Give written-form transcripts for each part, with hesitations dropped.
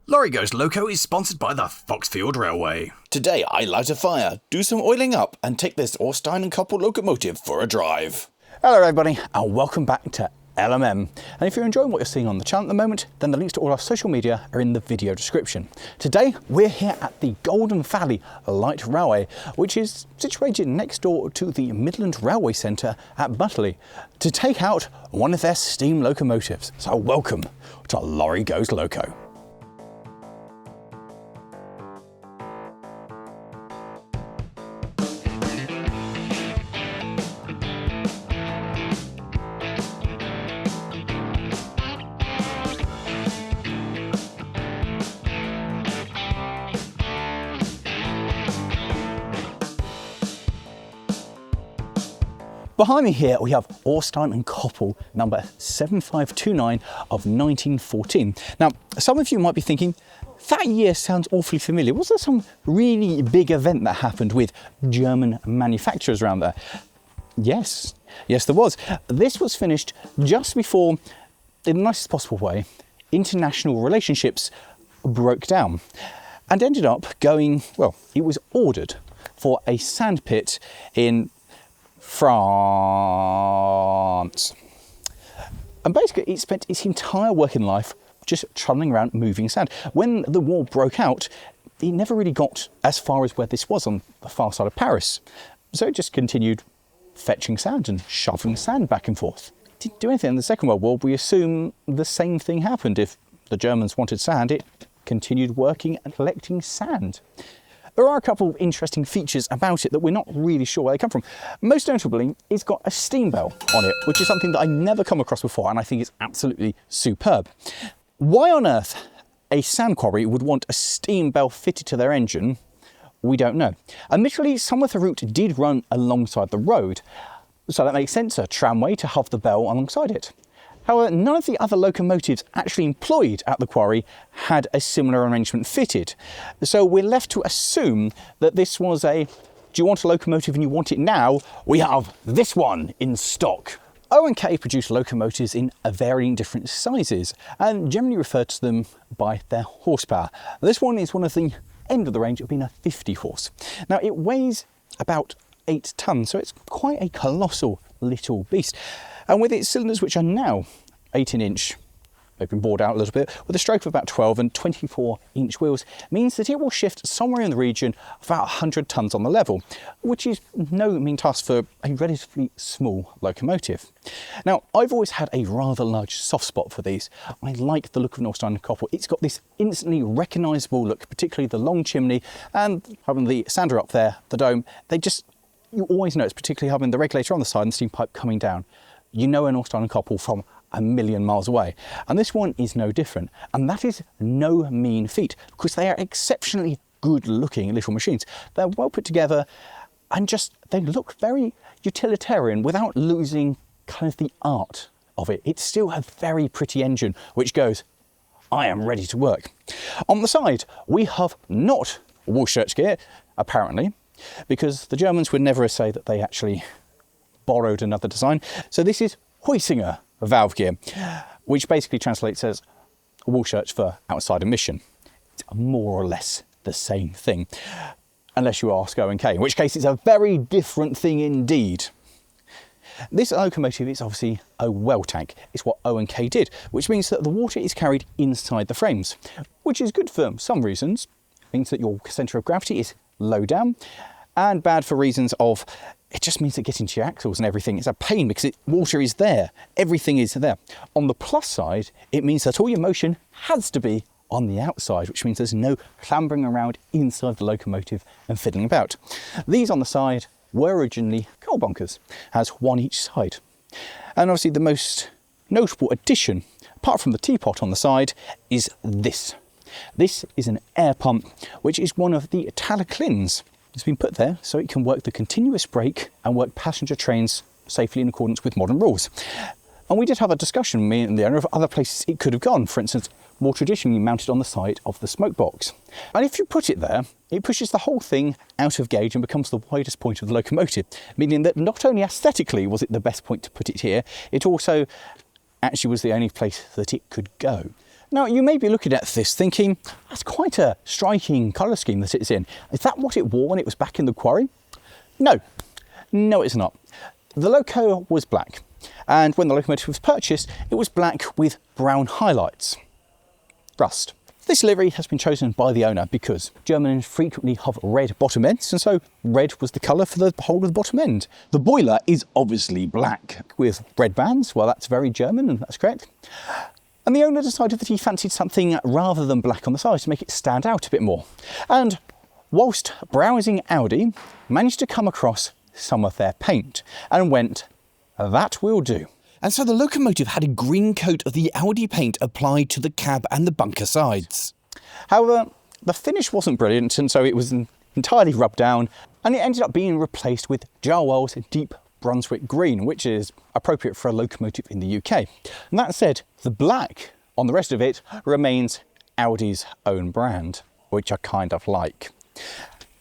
Lawrie Goes Loco is sponsored by the Foxfield Railway. Today I light a fire, do some oiling up, and take this Ornstein and Koppel locomotive for a drive. Hello everybody, and welcome back to LMM. And if you're enjoying what you're seeing on the channel at the moment, then the links to all our social media are in the video description. Today, we're here at the Golden Valley Light Railway, which is situated next door to the Midland Railway Centre at Butterley, to take out one of their steam locomotives. So welcome to Lawrie Goes Loco. Behind me here we have Ornstein and Koppel number 7529 of 1914. Now, some of you might be thinking, that year sounds awfully familiar. Was there some really big event that happened with German manufacturers around there? Yes, there was. This was finished just before, in the nicest possible way, international relationships broke down and ended up going, well, it was ordered for a sandpit in France. And basically it spent its entire working life just trundling around moving sand. When the war broke out, it never really got as far as where this was on the far side of Paris. So it just continued fetching sand and shoveling sand back and forth. It didn't do anything in the Second World War. We assume the same thing happened. If the Germans wanted sand, it continued working and collecting sand. There are a couple of interesting features about it that we're not really sure where they come from. Most notably, it's got a steam bell on it, which is something that I never come across before, and I think it's absolutely superb. Why on earth a sand quarry would want a steam bell fitted to their engine, we don't know. Admittedly, some of the route did run alongside the road, so that makes sense, a tramway to have the bell alongside it. However, none of the other locomotives actually employed at the quarry had a similar arrangement fitted. So we're left to assume that this was a, do you want a locomotive and you want it now? We have this one in stock. O&K produce locomotives in varying different sizes and generally refer to them by their horsepower. This one is one of the end of the range of being a 50 horse. Now it weighs about 8 tons, so it's quite a colossal little beast. And with its cylinders, which are now 18-inch, they've been bored out a little bit, with a stroke of about 12 and 24-inch wheels, means that it will shift somewhere in the region of about 100 tons on the level, which is no mean task for a relatively small locomotive. Now, I've always had a rather large soft spot for these. I like the look of an Ornstein and Koppel. It's got this instantly recognisable look, particularly the long chimney and having the sander up there, the dome. You always know it's particularly having the regulator on the side and the steam pipe coming down. You know an Ornstein and Koppel from a million miles away. And this one is no different. And that is no mean feat, because they are exceptionally good looking little machines. They're well put together and they look very utilitarian without losing kind of the art of it. It's still a very pretty engine, which goes, I am ready to work. On the side, we have not Woolchurch gear, apparently, because the Germans would never say that they actually borrowed another design. So this is Huisinger valve gear, which basically translates as Woolchurch for outside emission. It's more or less the same thing, unless you ask O&K, in which case it's a very different thing indeed. This locomotive is obviously a well tank. It's what O&K did, which means that the water is carried inside the frames, which is good for some reasons. It means that your centre of gravity is low down, and bad for reasons of, it just means that getting to your axles and everything is a pain because water is there, everything is there. On the plus side, it means that all your motion has to be on the outside, which means there's no clambering around inside the locomotive and fiddling about. These on the side were originally coal bunkers, has one each side. And obviously the most notable addition, apart from the teapot on the side, is this. This is an air pump, which is one of the Talaclins. It's been put there so it can work the continuous brake and work passenger trains safely in accordance with modern rules. And we did have a discussion, me and the owner, of other places it could have gone. For instance, more traditionally mounted on the side of the smoke box. And if you put it there, it pushes the whole thing out of gauge and becomes the widest point of the locomotive, meaning that not only aesthetically was it the best point to put it here, it also actually was the only place that it could go. Now, you may be looking at this thinking, that's quite a striking colour scheme that it's in. Is that what it wore when it was back in the quarry? No, it's not. The Loco was black, and when the locomotive was purchased, it was black with brown highlights. Rust. This livery has been chosen by the owner because Germans frequently have red bottom ends, and so red was the colour for the whole of the bottom end. The boiler is obviously black with red bands. Well, that's very German, and that's correct. And the owner decided that he fancied something rather than black on the sides to make it stand out a bit more. And whilst browsing Audi, managed to come across some of their paint and went, that will do. And so the locomotive had a green coat of the Audi paint applied to the cab and the bunker sides. However, the finish wasn't brilliant, and so it was entirely rubbed down, and it ended up being replaced with Jarwell's deep Brunswick green, which is appropriate for a locomotive in the UK. And that said, the black on the rest of it remains Audi's own brand, which I kind of like.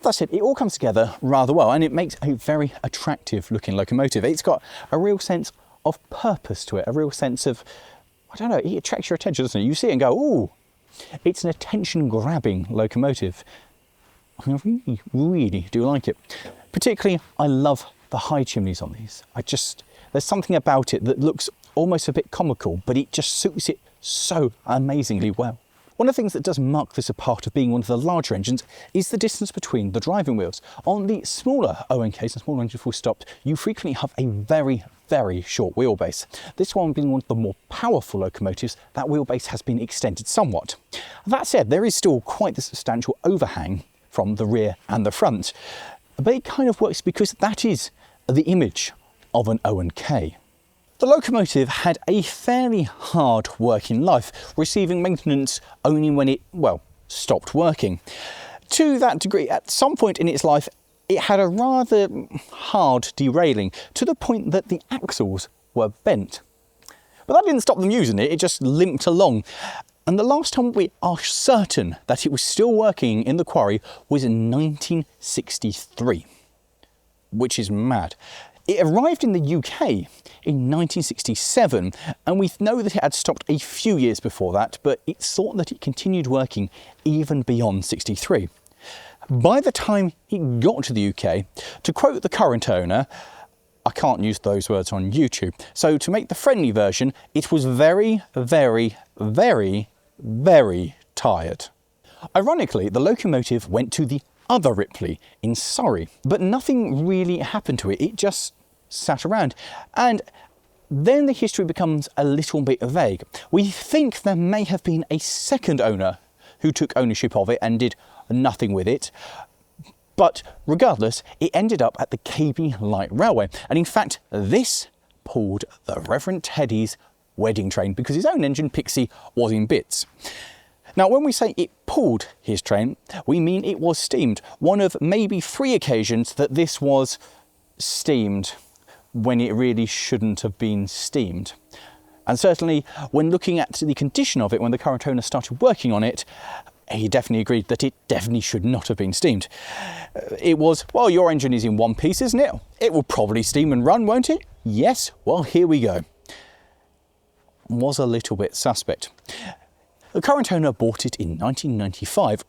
That said, it all comes together rather well, and it makes a very attractive looking locomotive. It's got a real sense of purpose to it, a real sense of, I don't know, it attracts your attention, doesn't it? You see it and go, ooh, it's an attention-grabbing locomotive. I really do like it. Particularly, I love the high chimneys on these. There's something about it that looks almost a bit comical, but it just suits it so amazingly well. One of the things that does mark this apart of being one of the larger engines is the distance between the driving wheels. On the smaller O&Ks and smaller engines full stop, you frequently have a very, very short wheelbase. This one being one of the more powerful locomotives, that wheelbase has been extended somewhat. That said, there is still quite the substantial overhang from the rear and the front, but it kind of works because that is the image of an O&K. The locomotive had a fairly hard working life, receiving maintenance only when it, well, stopped working. To that degree, at some point in its life, it had a rather hard derailing, to the point that the axles were bent. But that didn't stop them using it, it just limped along. And the last time we are certain that it was still working in the quarry was in 1963, which is mad. It arrived in the UK in 1967, and we know that it had stopped a few years before that, but it's thought that it continued working even beyond 63. By the time it got to the UK, to quote the current owner, I can't use those words on YouTube, so to make the friendly version, it was very, very, very, very tired. Ironically, the locomotive went to the other Ripley in Surrey, but nothing really happened to it. It just sat around, and then the history becomes a little bit vague. We think there may have been a second owner who took ownership of it and did nothing with it, but regardless, it ended up at the KB Light Railway, and in fact this pulled the Reverend Teddy's wedding train because his own engine Pixie was in bits. Now, when we say it pulled his train, we mean it was steamed. One of maybe 3 occasions that this was steamed when it really shouldn't have been steamed. And certainly, when looking at the condition of it when the current owner started working on it, he definitely agreed that it definitely should not have been steamed. It was, well, your engine is in one piece, isn't it? It will probably steam and run, won't it? Yes, well, here we go. Was a little bit suspect. The current owner bought it in 1995,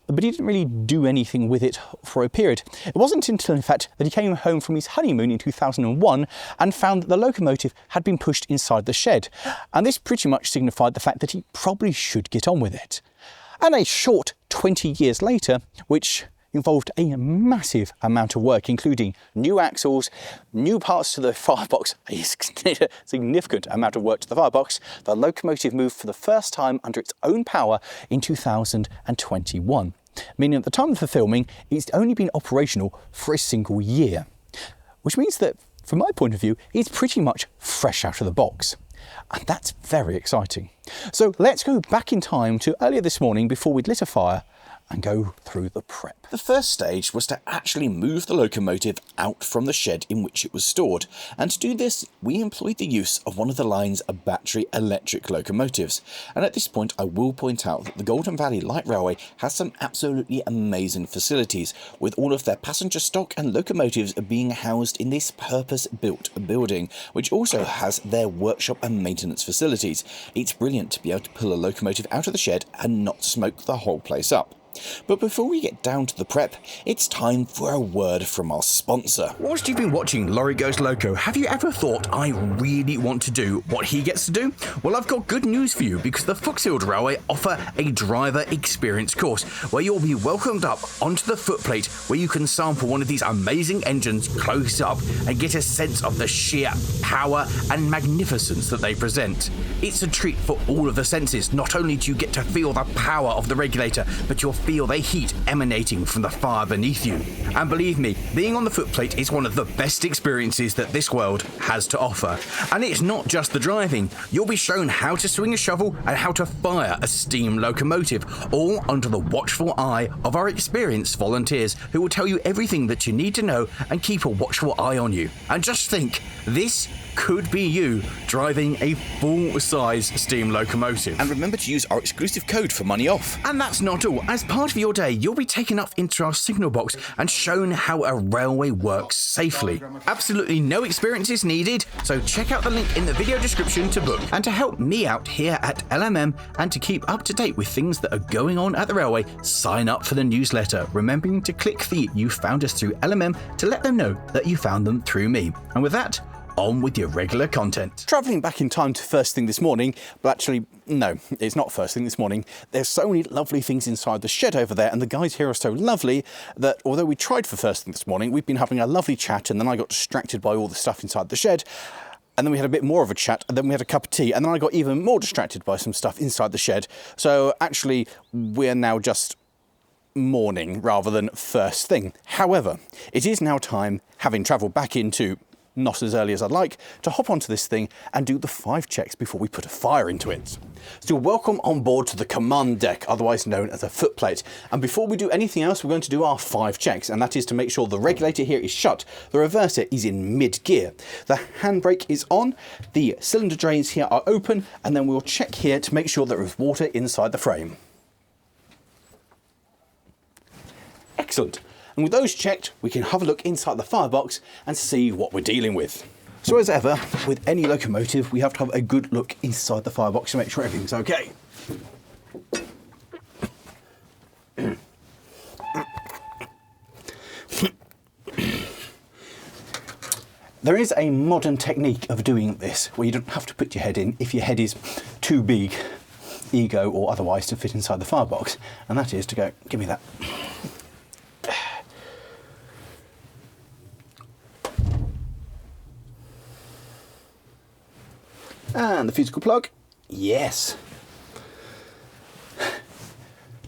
but he didn't really do anything with it for a period. It wasn't until, in fact, that he came home from his honeymoon in 2001 and found that the locomotive had been pushed inside the shed. And this pretty much signified the fact that he probably should get on with it. And a short 20 years later, which involved a massive amount of work, including new axles, new parts to the firebox, a significant amount of work to the firebox, the locomotive moved for the first time under its own power in 2021, meaning at the time of the filming, it's only been operational for a single year, which means that, from my point of view, it's pretty much fresh out of the box. And that's very exciting. So let's go back in time to earlier this morning before we'd lit a fire and go through the prep. The first stage was to actually move the locomotive out from the shed in which it was stored, and to do this we employed the use of one of the line's battery electric locomotives. And at this point I will point out that the Golden Valley Light Railway has some absolutely amazing facilities, with all of their passenger stock and locomotives being housed in this purpose-built building, which also has their workshop and maintenance facilities. It's brilliant brilliant to be able to pull a locomotive out of the shed and not smoke the whole place up. But before we get down to the prep, it's time for a word from our sponsor. Whilst you've been watching Lawrie Goes Loco, have you ever thought, I really want to do what he gets to do? Well, I've got good news for you, because the Foxfield Railway offer a driver experience course where you'll be welcomed up onto the footplate, where you can sample one of these amazing engines close up and get a sense of the sheer power and magnificence that they present. It's a treat for all of the senses. Not only do you get to feel the power of the regulator, but you'll feel the heat emanating from the fire beneath you. And believe me, being on the footplate is one of the best experiences that this world has to offer. And it's not just the driving. You'll be shown how to swing a shovel and how to fire a steam locomotive, all under the watchful eye of our experienced volunteers, who will tell you everything that you need to know and keep a watchful eye on you. And just think, this could be you driving a full-size steam locomotive. And remember to use our exclusive code for money off. And that's not all. As part of your day, you'll be taken up into our signal box and shown how a railway works safely. Absolutely no experience is needed, so check out the link in the video description to book. And to help me out here at LMM and to keep up to date with things that are going on at the railway, sign up for the newsletter, remembering to click the You Found Us Through LMM to let them know that you found them through me. And with that, on with your regular content. Travelling back in time to first thing this morning, but actually, no, it's not first thing this morning. There's so many lovely things inside the shed over there, and the guys here are so lovely that although we tried for first thing this morning, we've been having a lovely chat, and then I got distracted by all the stuff inside the shed, and then we had a bit more of a chat, and then we had a cup of tea, and then I got even more distracted by some stuff inside the shed. So actually, we're now just morning rather than first thing. However, it is now time, having travelled back into not as early as I'd like, to hop onto this thing and do the 5 checks before we put a fire into it. So welcome on board to the command deck, otherwise known as a footplate. And before we do anything else, we're going to do our 5 checks, and that is to make sure the regulator here is shut, the reverser is in mid-gear, the handbrake is on, the cylinder drains here are open, and then we'll check here to make sure there is water inside the frame. Excellent. And with those checked, we can have a look inside the firebox and see what we're dealing with. So as ever, with any locomotive, we have to have a good look inside the firebox to make sure everything's okay. There is a modern technique of doing this where you don't have to put your head in if your head is too big, ego or otherwise, to fit inside the firebox, and that is to go, give me that. And the physical plug, yes.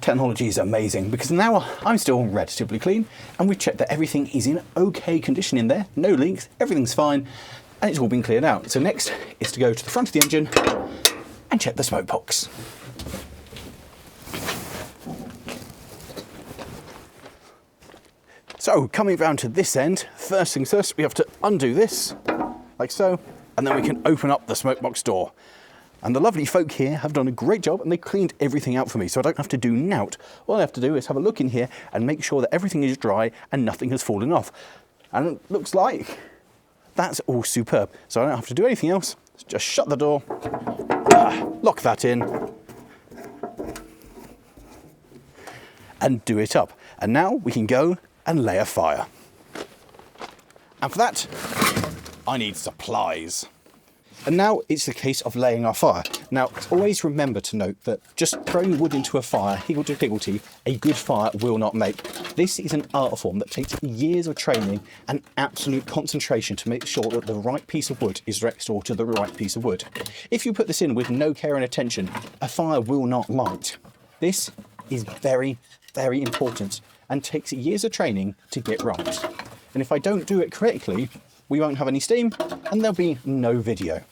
Technology is amazing, because now I'm still relatively clean, and we've checked that everything is in okay condition in there, no leaks, everything's fine, and it's all been cleared out. So next is to go to the front of the engine and check the smoke box. So coming round to this end, first things first, we have to undo this, like so, and then we can open up the smoke box door. And the lovely folk here have done a great job, and they cleaned everything out for me, so I don't have to do nout. All I have to do is have a look in here and make sure that everything is dry and nothing has fallen off. And it looks like that's all superb. So I don't have to do anything else. Just shut the door, lock that in, and do it up. And now we can go and lay a fire. And for that, I need supplies. And now it's the case of laying our fire. Now, always remember to note that just throwing wood into a fire, higgledy-piggledy, a good fire will not make. This is an art form that takes years of training and absolute concentration to make sure that the right piece of wood is next door to the right piece of wood. If you put this in with no care and attention, a fire will not light. This is very, very important and takes years of training to get right. And if I don't do it correctly, we won't have any steam and there'll be no video.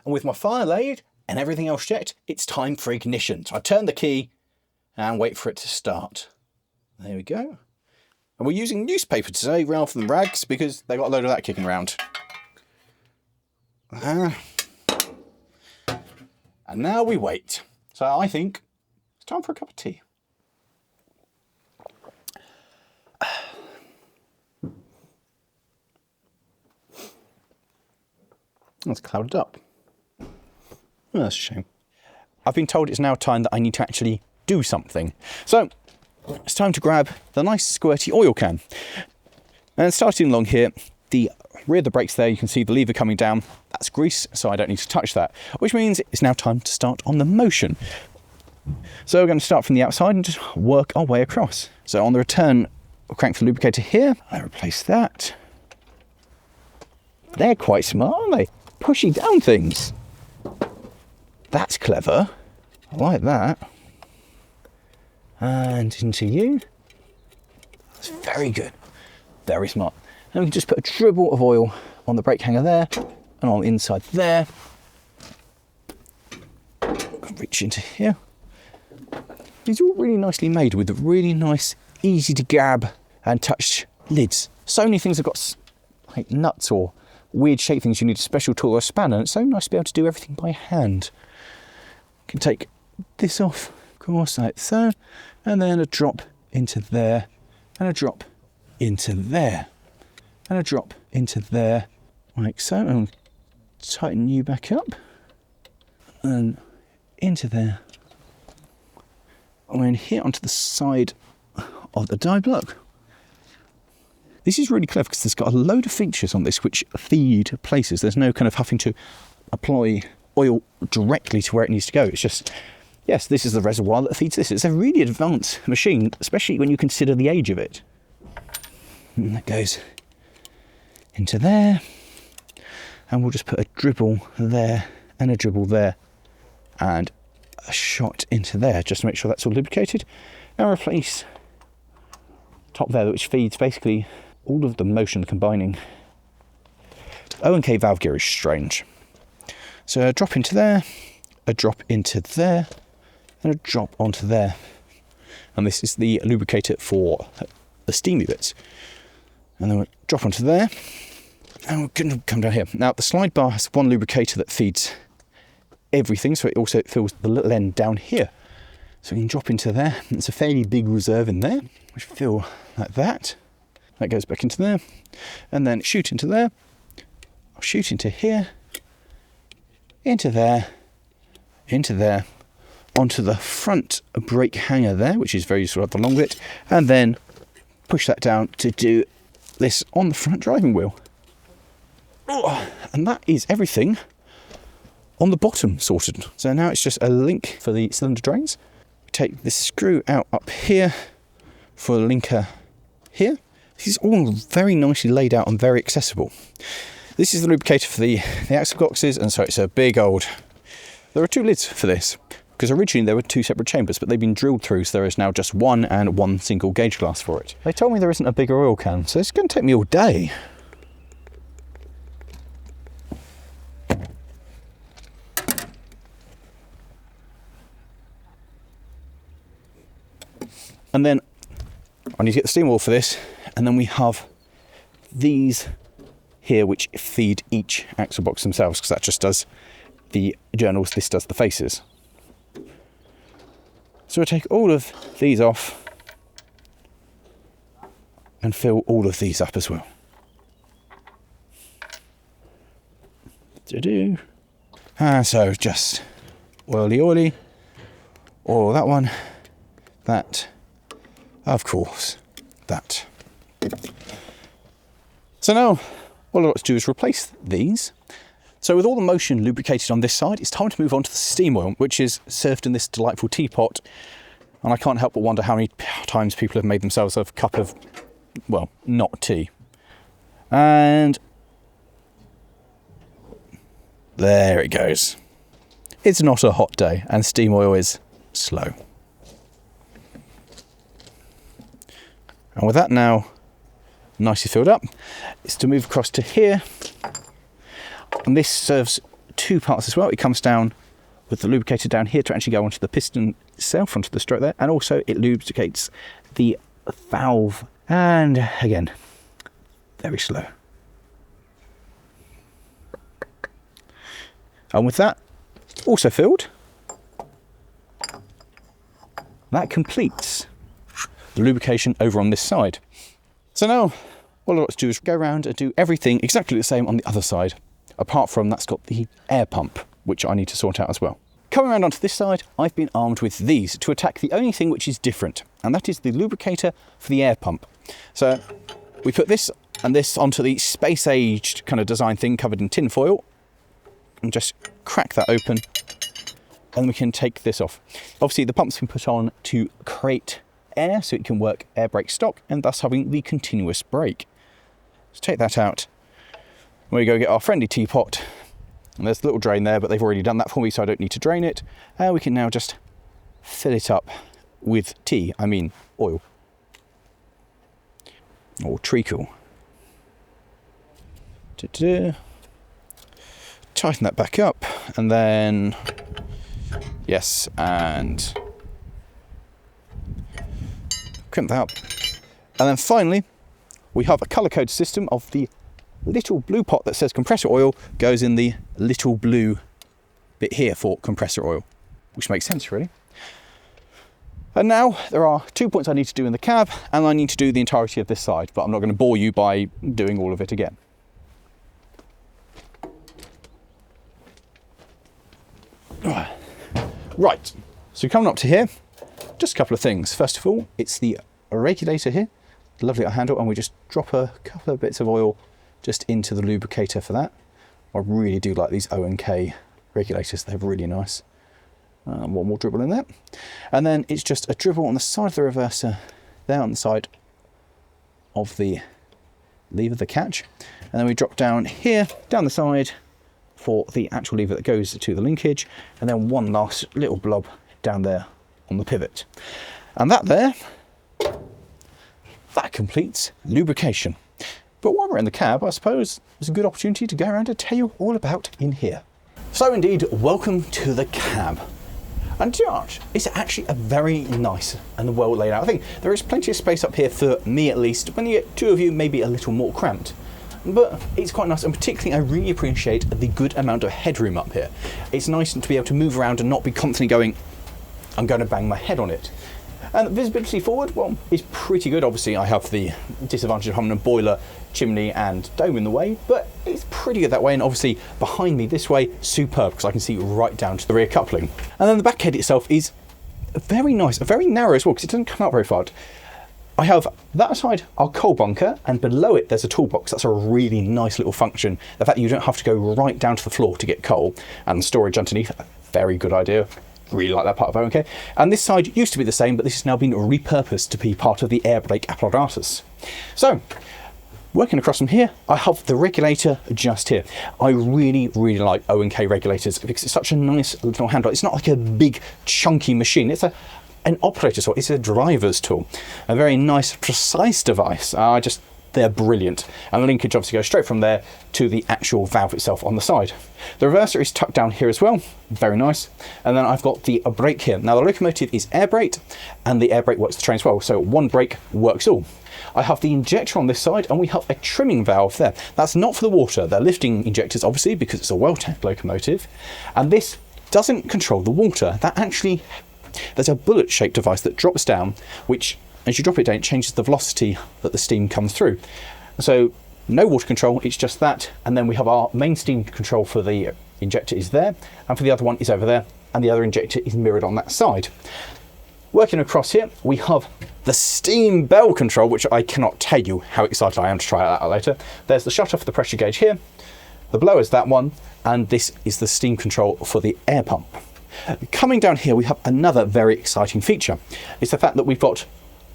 And with my fire laid and everything else checked, it's time for ignition. So I turn the key and wait for it to start. There we go. And we're using newspaper today rather than rags because they got a load of that kicking around. And now we wait. So I think it's time for a cup of tea. That's clouded up. Oh, that's a shame. I've been told it's now time that I need to actually do something. So it's time to grab the nice squirty oil can. And starting along here, the rear of the brakes there, you can see the lever coming down. That's grease, so I don't need to touch that, which means it's now time to start on the motion. So we're going to start from the outside and just work our way across. So on the return, we'll crank the lubricator here. I replace that. They're quite smart, aren't they? Pushing down things. That's clever. I like that. And into you. That's very good. Very smart. And we can just put a dribble of oil on the brake hanger there and on the inside there. Reach into here. These are all really nicely made with really nice, easy to grab and touch lids. So many things have got like nuts or weird shaped things you need a special tool or a spanner, and it's so nice to be able to do everything by hand. You can take this off, of course, like so, and then a drop into there, and a drop into there, and a drop into there, like so, and tighten you back up, and into there, and then here onto the side of the die block. This is really clever because it's got a load of features on this which feed places. There's no kind of having to apply oil directly to where it needs to go. It's just, yes, this is the reservoir that feeds this. It's a really advanced machine, especially when you consider the age of it. And that goes into there. And we'll just put a dribble there and a dribble there and a shot into there just to make sure that's all lubricated. And replace top there, which feeds basically all of the motion combining. O&K valve gear is strange. So a drop into there, a drop into there, and a drop onto there. And this is the lubricator for the steamy bits. And then we'll drop onto there, and we're going to come down here. Now the slide bar has one lubricator that feeds everything, so it also fills the little end down here. So we can drop into there. It's a fairly big reserve in there, which fill like that. That goes back into there, and then shoot into there. I'll shoot into here, into there, onto the front brake hanger there, which is very useful at the long bit, and then push that down to do this on the front driving wheel. Oh, and that is everything on the bottom sorted. So now it's just a link for the cylinder drains. Take this screw out up here for a linker here. This is all very nicely laid out and very accessible. This is the lubricator for the axle boxes, and so it's a big old... There are two lids for this, because originally there were two separate chambers, but they've been drilled through, so there is now just one and one single gauge glass for it. They told me there isn't a bigger oil can, so it's going to take me all day. And then I need to get the steam oil for this, and then we have these here which feed each axle box themselves, because that just does the journals, this does the faces. So we'll take all of these off and fill all of these up as well. To-do. And so just oily, oil that one, that, of course, that. So now all I've got to do is replace these. So with all the motion lubricated on this side, it's time to move on to the steam oil, which is served in this delightful teapot. And I can't help but wonder how many times people have made themselves a cup of, well, not tea. And there it goes. It's not a hot day, and steam oil is slow. And with that now nicely filled up, it's to move across to here. And this serves two parts as well. It comes down with the lubricator down here to actually go onto the piston itself, onto the stroke there, and also it lubricates the valve. And again, very slow. And with that also filled, that completes the lubrication over on this side. So now all I've got to do is go around and do everything exactly the same on the other side, apart from that's got the air pump, which I need to sort out as well. Coming around onto this side, I've been armed with these to attack the only thing which is different, and that is the lubricator for the air pump. So we put this and this onto the space-aged kind of design thing covered in tin foil, and just crack that open, and we can take this off. Obviously the pump's been put on to create air so it can work air brake stock, and thus having the continuous brake. Let's take that out. We go get our friendly teapot, and there's a little drain there, but they've already done that for me, so I don't need to drain it. And we can now just fill it up with oil. Or treacle. Tighten that back up, and then yes, and crimp that up. And then finally, we have a colour code system of the little blue pot that says compressor oil goes in the little blue bit here for compressor oil, which makes sense really. And now there are 2 points I need to do in the cab, and I need to do the entirety of this side, but I'm not going to bore you by doing all of it again. Right, so coming up to here, just a couple of things. First of all, it's the regulator here, lovely little handle, and we just drop a couple of bits of oil just into the lubricator for that. I really do like these O&K regulators, they're really nice. One more dribble in there. And then it's just a dribble on the side of the reverser, there on the side of the lever, the catch. And then we drop down here, down the side, for the actual lever that goes to the linkage. And then one last little blob down there on the pivot. And that completes lubrication. But while we're in the cab, I suppose it's a good opportunity to go around and tell you all about in here. So indeed, welcome to the cab. And to Arch, it's actually a very nice and well laid out. I think there is plenty of space up here for me at least. When you get two of you, maybe a little more cramped. But it's quite nice, and particularly I really appreciate the good amount of headroom up here. It's nice to be able to move around and not be constantly going, I'm going to bang my head on it. And visibility forward, well, is pretty good. Obviously, I have the disadvantage of having a boiler, chimney and dome in the way, but it's pretty good that way. And obviously, behind me this way, superb, because I can see right down to the rear coupling. And then the back head itself is very nice, very narrow as well, because it doesn't come out very far. I have that side, our coal bunker, and below it, there's a toolbox. That's a really nice little function. The fact that you don't have to go right down to the floor to get coal, and storage underneath, very good idea. Really like that part of O&K. And this side used to be the same, but this has now been repurposed to be part of the air brake apparatus. So, working across from here, I have the regulator just here. I really, really like O&K regulators because it's such a nice little handle. It's not like a big chunky machine. It's an operator's tool. It's a driver's tool. A very nice, precise device. They're brilliant. And the linkage obviously goes straight from there to the actual valve itself on the side. The reverser is tucked down here as well. Very nice. And then I've got the brake here. Now the Locomotive is air braked, and the air brake works the train as well. So one brake works all. I have the injector on this side, and we have a trimming valve there. That's not for the water. They're lifting injectors, obviously, because it's a well-tanked locomotive. And this doesn't control the water. There's a bullet-shaped device that drops down, which, as you drop it down, it changes the velocity that the steam comes through. So no water control, it's just that. And then we have our main steam control for the injector is there, and for the other one is over there, and the other injector is mirrored on that side. Working across here, we have the steam bell control, which I cannot tell you how excited I am to try that out later. There's the shutter for the pressure gauge here, the blower's that one, and this is the steam control for the air pump. Coming down here, we have another very exciting feature. It's the fact that we've got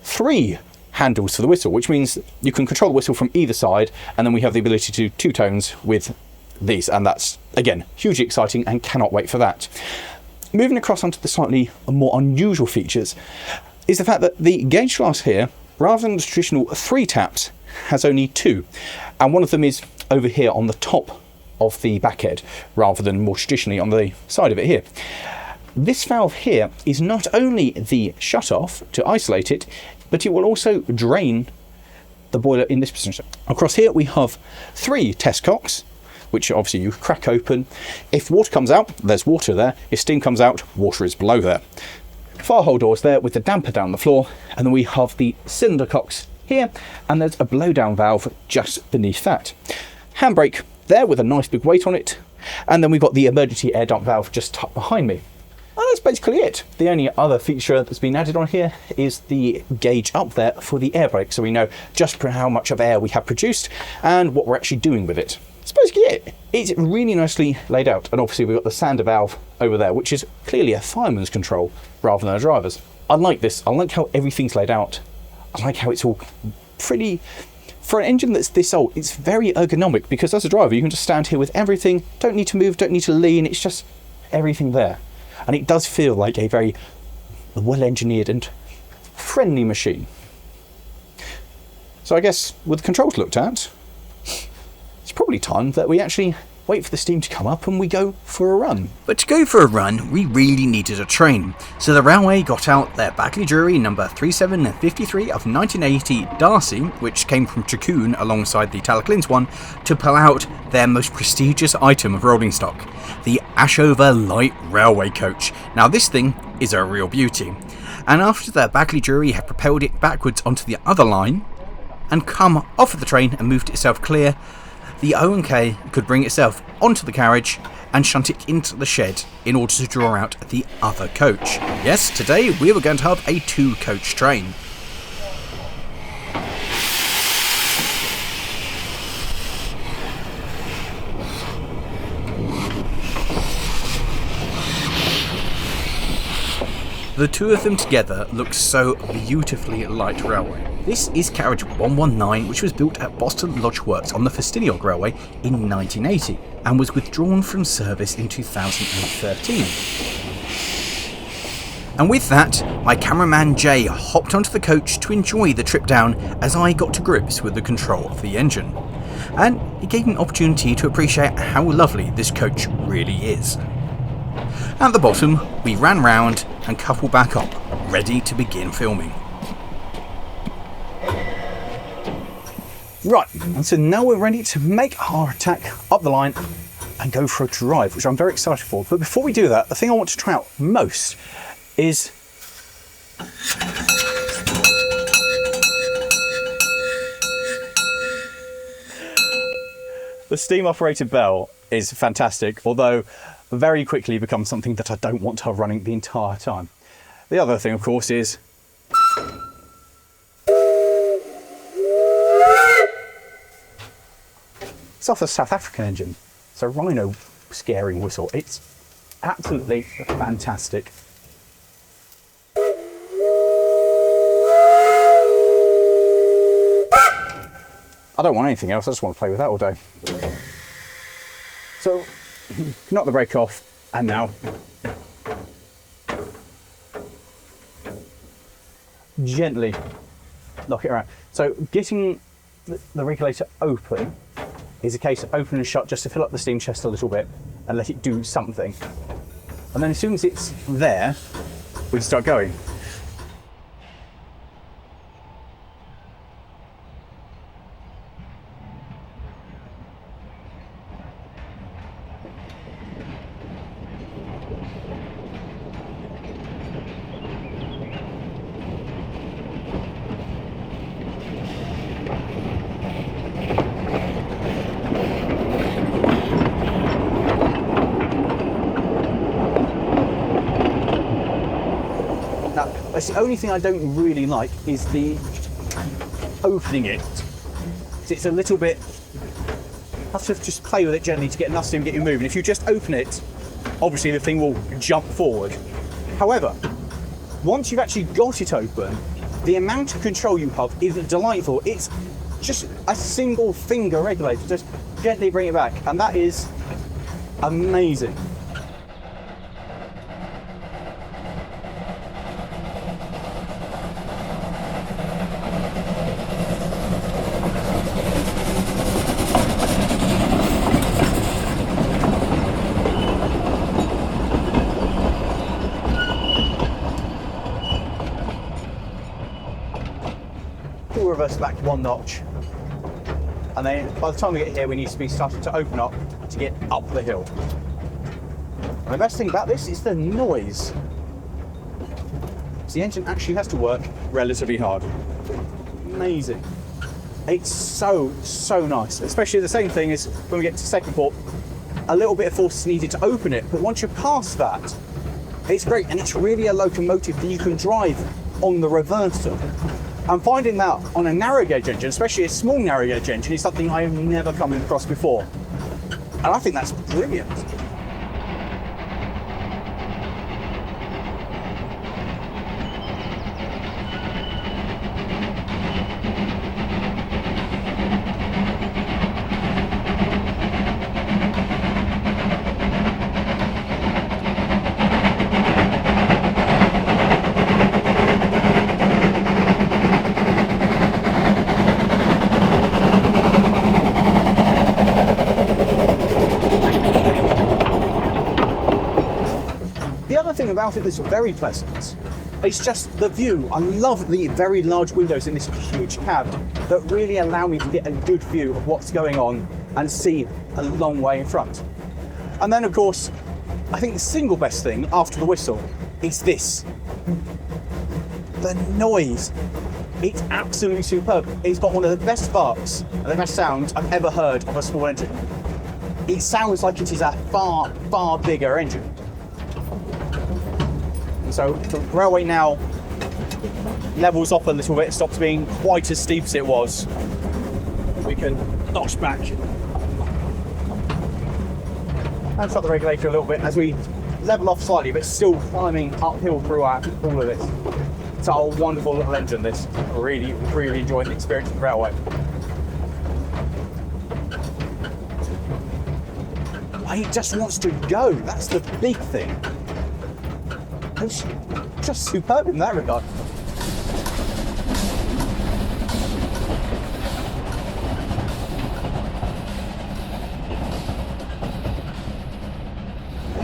3 handles for the whistle, which means you can control the whistle from either side, and then we have the ability to do 2 tones with these, and that's, again, hugely exciting and cannot wait for that. Moving across onto the slightly more unusual features is the fact that the gauge glass here, rather than the traditional 3 taps, has only 2, and one of them is over here on the top of the back head, rather than more traditionally on the side of it here. This valve here is not only the shut-off to isolate it, but it will also drain the boiler in this position. Across here we have 3 test cocks, which obviously you crack open. If water comes out, there's water there. If steam comes out, water is below there. Fire hole doors there with the damper down the floor, and then we have the cylinder cocks here, and there's a blow-down valve just beneath that. Handbrake there with a nice big weight on it, and then we've got the emergency air dump valve just tucked behind me. And that's basically it. The only other feature that's been added on here is the gauge up there for the air brake, so we know just how much of air we have produced and what we're actually doing with it. That's basically it. It's really nicely laid out, and obviously we've got the sander valve over there, which is clearly a fireman's control rather than a driver's. I like this. I like how everything's laid out. I like how it's all pretty... For an engine that's this old, it's very ergonomic, because as a driver you can just stand here with everything, don't need to move, don't need to lean, it's just everything there. And it does feel like a very well-engineered and friendly machine. So I guess with the controls looked at, it's probably time that we actually wait for the steam to come up and we go for a run. But to go for a run, we really needed a train, so the railway got out their Bagley Jury number 3753 of 1980 Darcy, which came from Chaccoon alongside the Talclins one, to pull out their most prestigious item of rolling stock, the Ashover Light Railway Coach. Now this thing is a real beauty, and after the Bagley Jury had propelled it backwards onto the other line, and come off of the train and moved itself clear, the O&K could bring itself onto the carriage and shunt it into the shed in order to draw out the other coach. Yes, today we were going to have a 2-coach train. The two of them together look so beautifully light railway. This is carriage 119, which was built at Boston Lodge Works on the Festiniog Railway in 1980 and was withdrawn from service in 2013. And with that, my cameraman Jay hopped onto the coach to enjoy the trip down as I got to grips with the control of the engine. And it gave me an opportunity to appreciate how lovely this coach really is. At the bottom, we ran round and coupled back up, ready to begin filming. Right, and so now we're ready to make our attack up the line and go for a drive, which I'm very excited for. But before we do that, the thing I want to try out most is the steam operated bell is fantastic, although very quickly becomes something that I don't want to have running the entire time. The other thing, of course, is it's off the South African engine. It's a rhino scaring whistle. It's absolutely fantastic. I don't want anything else, I just want to play with that all day. So, knock the brake off, and now gently lock it around. So getting the regulator open is a case of open and shut just to fill up the steam chest a little bit and let it do something. And then as soon as it's there, we can start going. That's the only thing I don't really like is the opening it. It's a little bit, I have to just play with it gently to get enough steam to get you moving. If you just open it, obviously the thing will jump forward. However, once you've actually got it open, the amount of control you have is delightful. It's just a single finger regulator, just gently bring it back, and that is amazing. Reverse back one notch, and then by the time we get here we need to be starting to open up to get up the hill. And the best thing about this is the noise. The engine actually has to work relatively hard. Amazing. It's so nice, especially the same thing as when we get to second port, a little bit of force is needed to open it, but once you're past that, It's great, and it's really a locomotive that you can drive on the reverser. And finding that on a narrow gauge engine, especially a small narrow gauge engine, is something I have never come across before. And I think that's brilliant. Thing about it that's very pleasant, it's just the view. I love the very large windows in this huge cab that really allow me to get a good view of what's going on and see a long way in front. And then of course, I think the single best thing after the whistle is this. The noise. It's absolutely superb. It's got one of the best sparks and the best sounds I've ever heard of a small engine. It sounds like it is a far, far bigger engine. So the railway now levels off a little bit, stops being quite as steep as it was. We can notch back and stop the regulator a little bit as we level off slightly, but still climbing uphill throughout all of this. It's a wonderful little engine, this. Really, really enjoying the experience of the railway. It just wants to go, that's the big thing. It's just superb in that regard.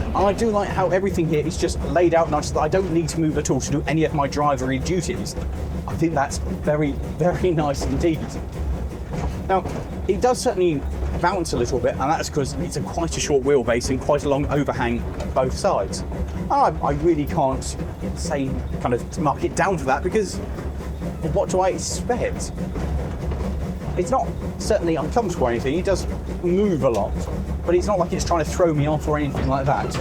And I do like how everything here is just laid out nice, that I don't need to move at all to do any of my drivery duties. I think that's very, very nice indeed. Now, it does certainly bounce a little bit, and that's because it's quite a short wheelbase and quite a long overhang both sides. I really can't say kind of to mark it down for that, because what do I expect? It's not certainly uncomfortable or anything. It does move a lot, but it's not like it's trying to throw me off or anything like that.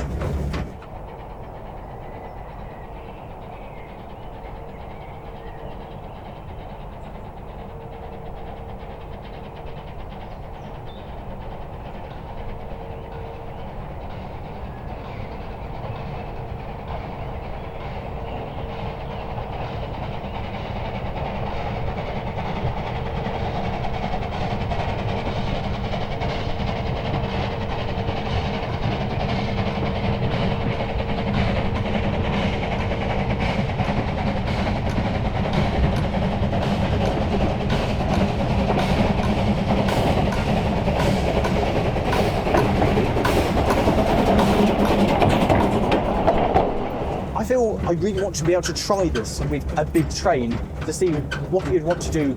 I really want to be able to try this with a big train to see what you'd want to do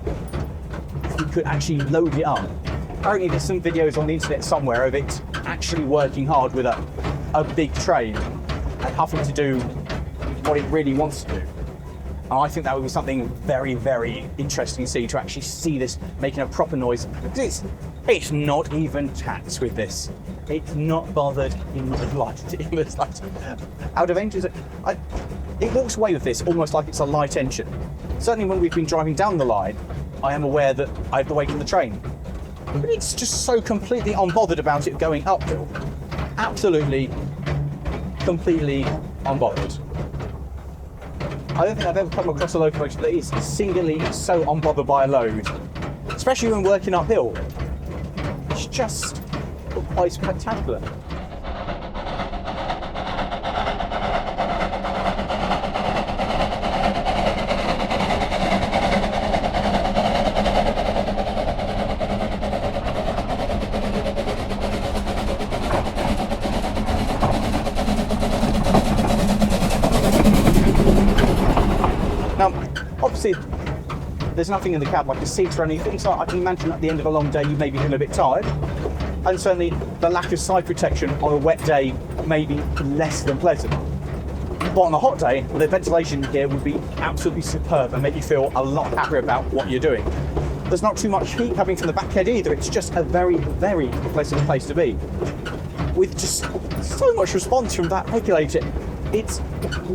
if you could actually load it up. Apparently there's some videos on the internet somewhere of it actually working hard with a big train and having to do what it really wants to do. And I think that would be something very, very interesting to see, to actually see this making a proper noise. Because it's not even taxed with this. It's not bothered in the slightest. Out of engines, it walks away with this almost like it's a light engine. Certainly when we've been driving down the line, I am aware that I have the weight of the train. But it's just so completely unbothered about it going uphill. Absolutely, completely unbothered. I don't think I've ever come across a locomotive that is singularly so unbothered by a load, especially when working uphill. It's just quite spectacular. Now, obviously, there's nothing in the cab like a seat or anything, so I can imagine at the end of a long day you may be feeling a bit tired. And certainly the lack of side protection on a wet day may be less than pleasant. But on a hot day, the ventilation here would be absolutely superb and make you feel a lot happier about what you're doing. There's not too much heat coming from the back head either. It's just a very, very pleasant place to be, with just so much response from that regulator. It's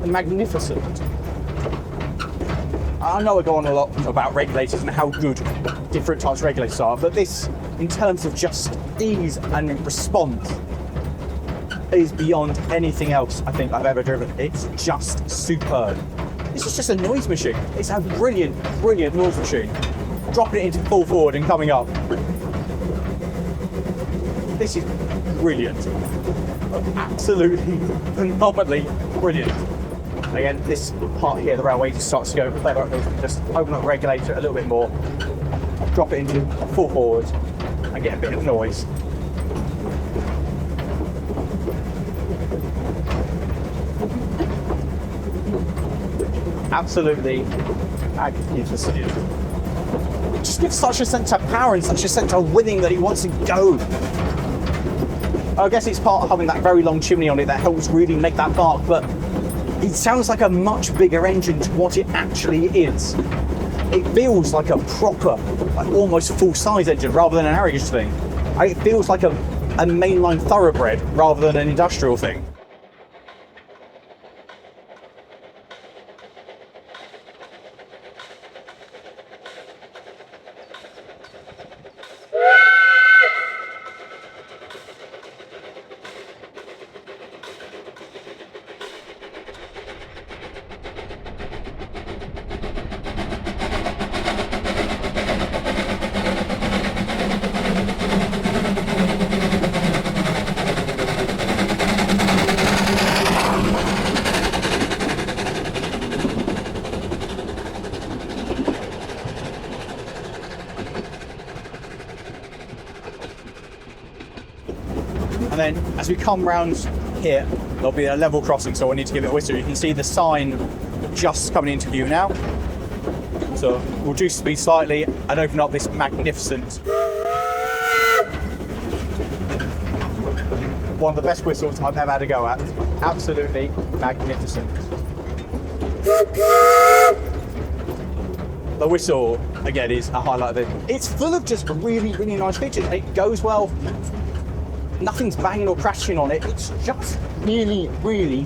magnificent. I know I go on a lot about regulators and how good different types of regulators are, but this, in terms of just ease and response, is beyond anything else I think I've ever driven. It's just superb. This is just a noise machine. It's a brilliant, brilliant noise machine. Dropping it into full forward and coming up. This is brilliant. Absolutely phenomenally brilliant. Again, this part here, the railway just starts to go better. Just open up the regulator a little bit more, drop it into full forward, and get a bit of noise. Absolutely magnificent. It just gives such a sense of power and such a sense of winning that it wants to go. I guess it's part of having that very long chimney on it that helps really make that bark, but it sounds like a much bigger engine to what it actually is. It feels like a proper, like almost full-size engine rather than an Argus thing. It feels like a mainline thoroughbred rather than an industrial thing. And then as we come round here, there'll be a level crossing, so I need to give it a whistle. You can see the sign just coming into view now. So we'll reduce speed slightly and open up this magnificent, one of the best whistles I've ever had a go at. Absolutely magnificent. The whistle, again, is a highlight of it. It's full of just really, really nice features. It goes well. Nothing's banging or crashing on it. It's just really, really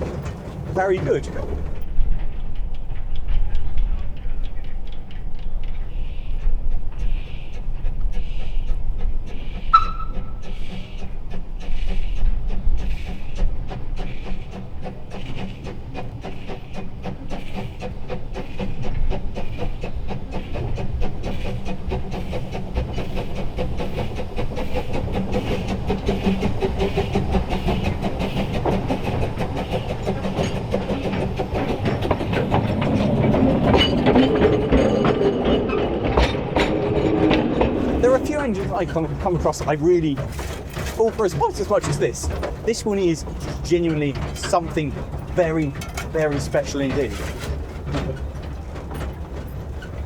very good. I come across that I really fall for as much as this. This one is genuinely something very, very special indeed.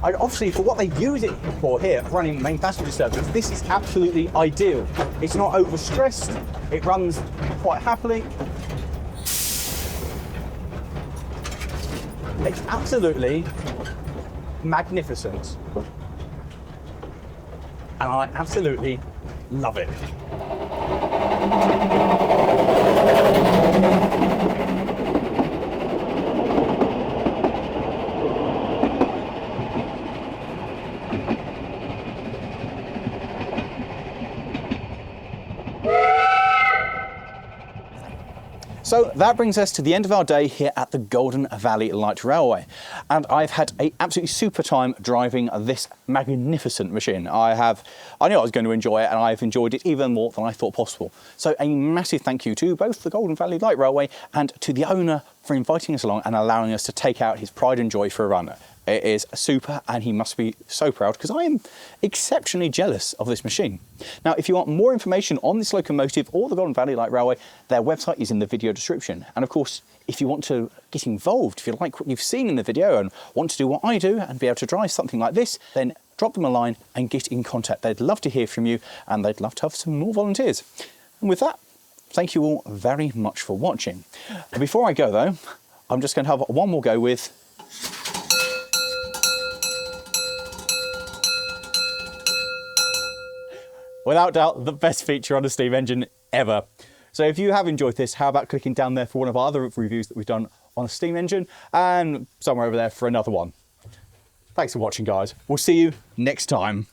Obviously, for what they use it for here, running main passenger service, this is absolutely ideal. It's not overstressed, it runs quite happily. It's absolutely magnificent. And I absolutely love it. So that brings us to the end of our day here at the Golden Valley Light Railway. And I've had an absolutely super time driving this magnificent machine. I knew I was going to enjoy it, and I've enjoyed it even more than I thought possible. So a massive thank you to both the Golden Valley Light Railway and to the owner for inviting us along and allowing us to take out his pride and joy for a run. It is super, and he must be so proud because I am exceptionally jealous of this machine. Now, if you want more information on this locomotive or the Golden Valley Light Railway, their website is in the video description. And of course, if you want to get involved, if you like what you've seen in the video and want to do what I do and be able to drive something like this, then drop them a line and get in contact. They'd love to hear from you, and they'd love to have some more volunteers. And with that, thank you all very much for watching. Before I go though, I'm just going to have one more go with without doubt, the best feature on a steam engine ever. So if you have enjoyed this, how about clicking down there for one of our other reviews that we've done on a steam engine, and somewhere over there for another one. Thanks for watching, guys. We'll see you next time.